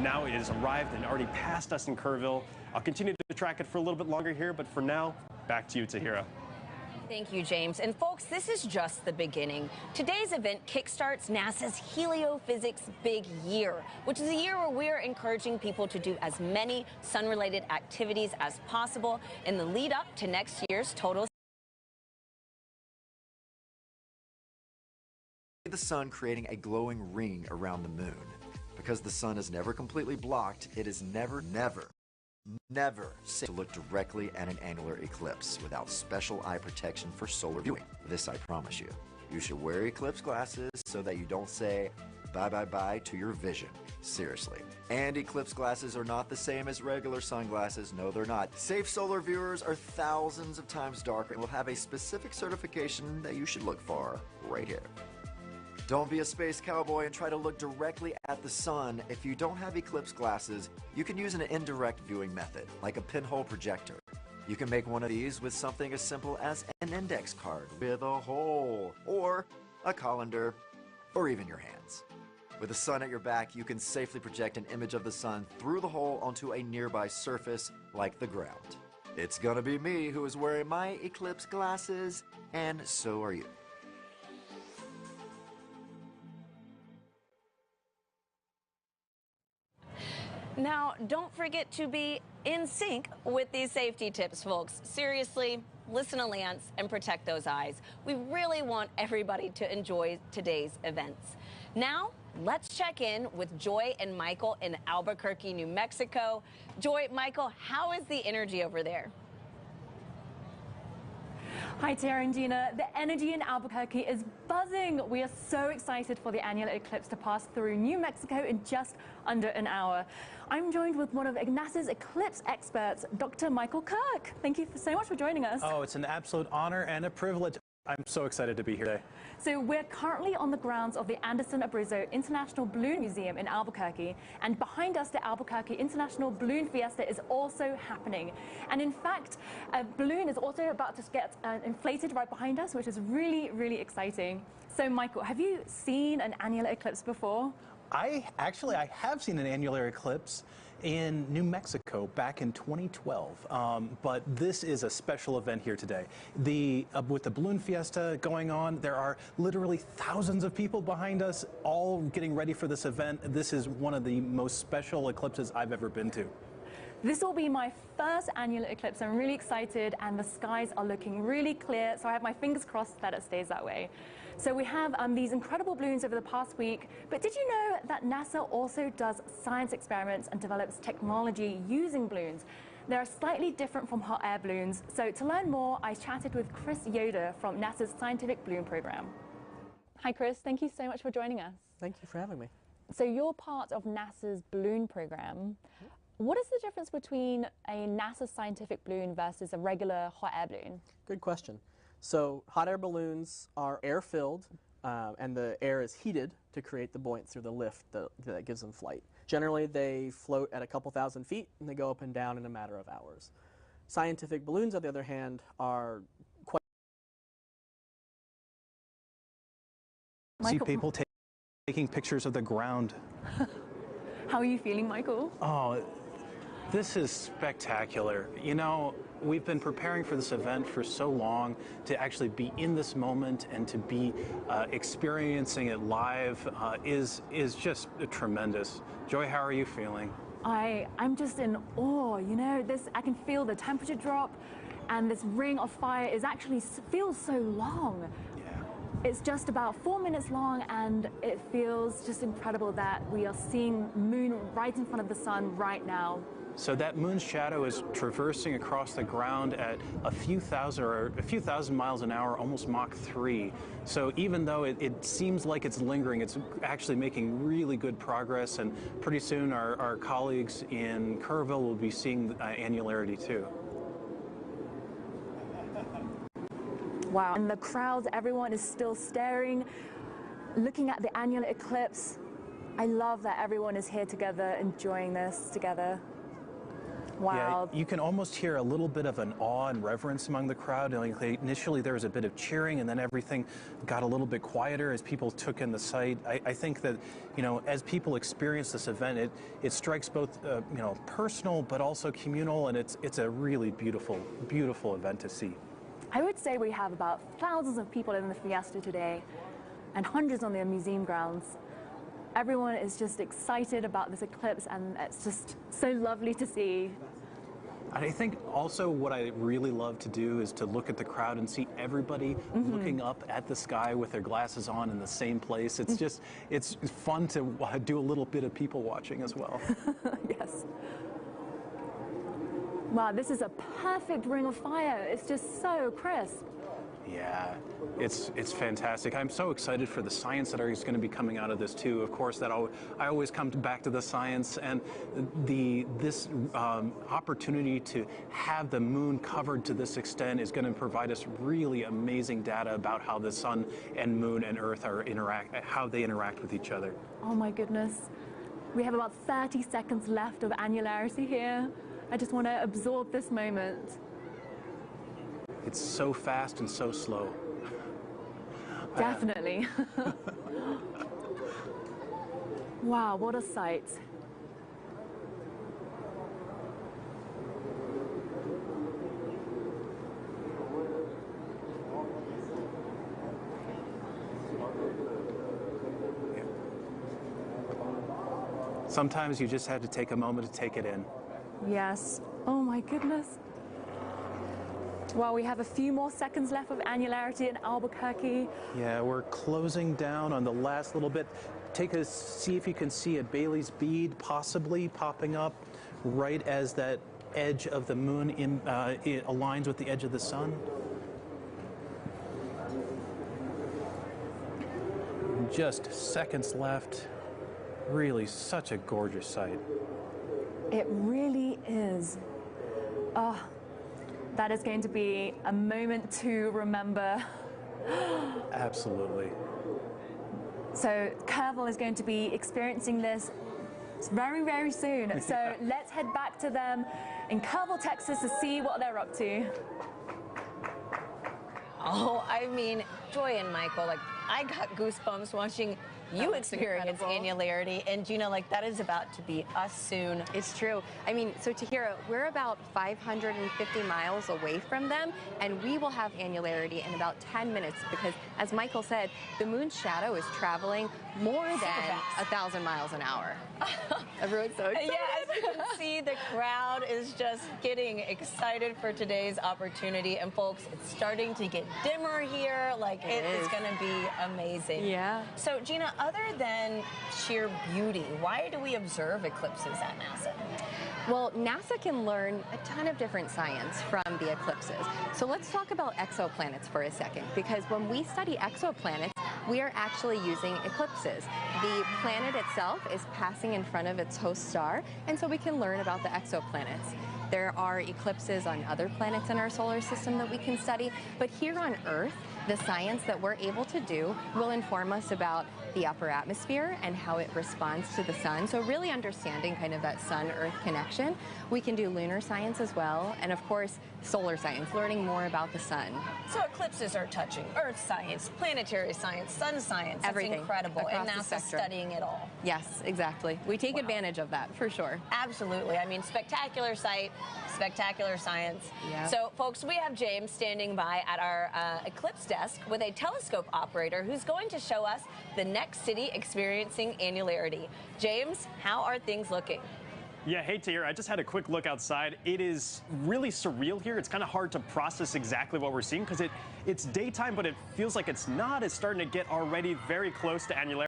Now it has arrived and already passed us in Kerrville. I'll continue to track it for a little bit longer here, but for now, back to you, Tahira. Thank you, James. And folks, this is just the beginning. Today's event kickstarts NASA's Heliophysics Big Year, which is a year where we're encouraging people to do as many sun-related activities as possible in the lead up to next year's total. The sun creating a glowing ring around the moon. Because the sun is never completely blocked, it is never safe to look directly at an annular eclipse without special eye protection for solar viewing. This I promise you. You should wear eclipse glasses so that you don't say bye-bye-bye to your vision. Seriously. And eclipse glasses are not the same as regular sunglasses. No, they're not. Safe solar viewers are thousands of times darker and will have a specific certification that you should look for right here. Don't be a space cowboy and try to look directly at the sun. If you don't have eclipse glasses, you can use an indirect viewing method, like a pinhole projector. You can make one of these with something as simple as an index card with a hole, or a colander, or even your hands. With the sun at your back, you can safely project an image of the sun through the hole onto a nearby surface, like the ground. It's gonna be me who is wearing my eclipse glasses, and so are you. Now, don't forget to be in sync with these safety tips, folks. Seriously, listen to Lance and protect those eyes. We really want everybody to enjoy today's events. Now, let's check in with Joy and Michael in Albuquerque, New Mexico. Joy, Michael, how is the energy over there? Hi, Tara and Gina. The energy in Albuquerque is buzzing. We are so excited for the annular eclipse to pass through New Mexico in just under an hour. I'm joined with one of NASA's eclipse experts, Dr. Michael Kirk. Thank you so much for joining us. Oh, it's an absolute honor and a privilege. I'm so excited to be here today. So we're currently on the grounds of the Anderson Abruzzo International Balloon Museum in Albuquerque, and behind us the Albuquerque International Balloon Fiesta is also happening. And in fact, a balloon is also about to get inflated right behind us, which is really, really exciting. So Michael, have you seen an annular eclipse before? I have seen an annular eclipse in New Mexico back in 2012, but this is a special event here today. With the Balloon Fiesta going on, there are literally thousands of people behind us all getting ready for this event. This is one of the most special eclipses I've ever been to. This will be my first annular eclipse. I'm really excited, and the skies are looking really clear, so I have my fingers crossed that it stays that way. So we have these incredible balloons over the past week, but did you know that NASA also does science experiments and develops technology using balloons? They're slightly different from hot air balloons. So to learn more, I chatted with Chris Yoder from NASA's Scientific Balloon Program. Hi Chris, thank you so much for joining us. Thank you for having me. So you're part of NASA's balloon program. What is the difference between a NASA scientific balloon versus a regular hot air balloon? Good question. So hot air balloons are air-filled, and the air is heated to create the buoyance through the lift that gives them flight. Generally, they float at a couple thousand feet, and they go up and down in a matter of hours. Scientific balloons, on the other hand, are quite... See people taking pictures of the ground. How are you feeling, Michael? Oh, this is spectacular. You know, we've been preparing for this event for so long. To actually be in this moment and to be experiencing it live is just tremendous. Joy, how are you feeling? I'm just in awe. You know, I can feel the temperature drop, and this ring of fire feels so long. It's just about 4 minutes long, and it feels just incredible that we are seeing moon right in front of the sun right now. So that moon's shadow is traversing across the ground at a few thousand miles an hour, almost Mach 3. So even though it seems like it's lingering, it's actually making really good progress, and pretty soon our colleagues in Kerrville will be seeing annularity too. Wow, and the crowds, everyone is still staring, looking at the annular eclipse. I love that everyone is here together, enjoying this together. Wow. Yeah, you can almost hear a little bit of an awe and reverence among the crowd. Like initially, there was a bit of cheering, and then everything got a little bit quieter as people took in the sight. I think that, as people experience this event, it strikes both, personal but also communal, and it's a really beautiful, beautiful event to see. I would say we have about thousands of people in the fiesta today, and hundreds on the museum grounds. Everyone is just excited about this eclipse, and it's just so lovely to see. I think also what I really love to do is to look at the crowd and see everybody looking up at the sky with their glasses on in the same place. It's fun to do a little bit of people watching as well. Yes. Wow, this is a perfect ring of fire. It's just so crisp. Yeah, it's fantastic. I'm so excited for the science that is going to be coming out of this too. Of course, I always come back to the science, and this opportunity to have the moon covered to this extent is going to provide us really amazing data about how the sun and moon and Earth how they interact with each other. Oh my goodness. We have about 30 seconds left of annularity here. I just want to absorb this moment. It's so fast and so slow. Definitely. Wow, what a sight. Sometimes you just have to take a moment to take it in. Yes. Oh my goodness. Well, we have a few more seconds left of annularity in Albuquerque. Yeah, we're closing down on the last little bit. See if you can see a Bailey's bead possibly popping up right as that edge of the moon it aligns with the edge of the sun. Just seconds left. Really such a gorgeous sight. It really is. Oh, that is going to be a moment to remember. Absolutely. So Kerrville is going to be experiencing this very, very soon. So let's head back to them in Kerrville, Texas to see what they're up to. Oh, I mean, Joy and Michael, I got goosebumps watching you experience annularity, and that is about to be us soon. It's true. I mean, so Tahira, we're about 550 miles away from them, and we will have annularity in about 10 minutes because, as Michael said, the moon's shadow is traveling more than 1,000 miles an hour. Everyone's so excited. Yeah, as you can see, the crowd is just getting excited for today's opportunity. And folks, it's starting to get dimmer here. It is going to be amazing. Yeah. So Gina, other than sheer beauty, why do we observe eclipses at NASA? Well, NASA can learn a ton of different science from the eclipses. So let's talk about exoplanets for a second, because when we study exoplanets, we are actually using eclipses. The planet itself is passing in front of its host star, and so we can learn about the exoplanets. There are eclipses on other planets in our solar system that we can study, but here on Earth, the science that we're able to do will inform us about the upper atmosphere and how it responds to the sun. So really understanding kind of that sun-Earth connection. We can do lunar science as well, and of course, solar science, learning more about the sun. So eclipses are touching Earth science, planetary science, sun science. Everything. It's incredible. And Across the NASA's spectrum. studying it all. Yes, exactly. We take advantage of that, for sure. Absolutely. I mean, spectacular sight, spectacular science. Yeah. So, folks, we have James standing by at our Eclipse desk with a telescope operator who's going to show us the next city experiencing annularity. James, how are things looking? Yeah, hey Tahir, I just had a quick look outside. It is really surreal here. It's kind of hard to process exactly what we're seeing because it's daytime, but it feels like it's not. It's starting to get already very close to annularity.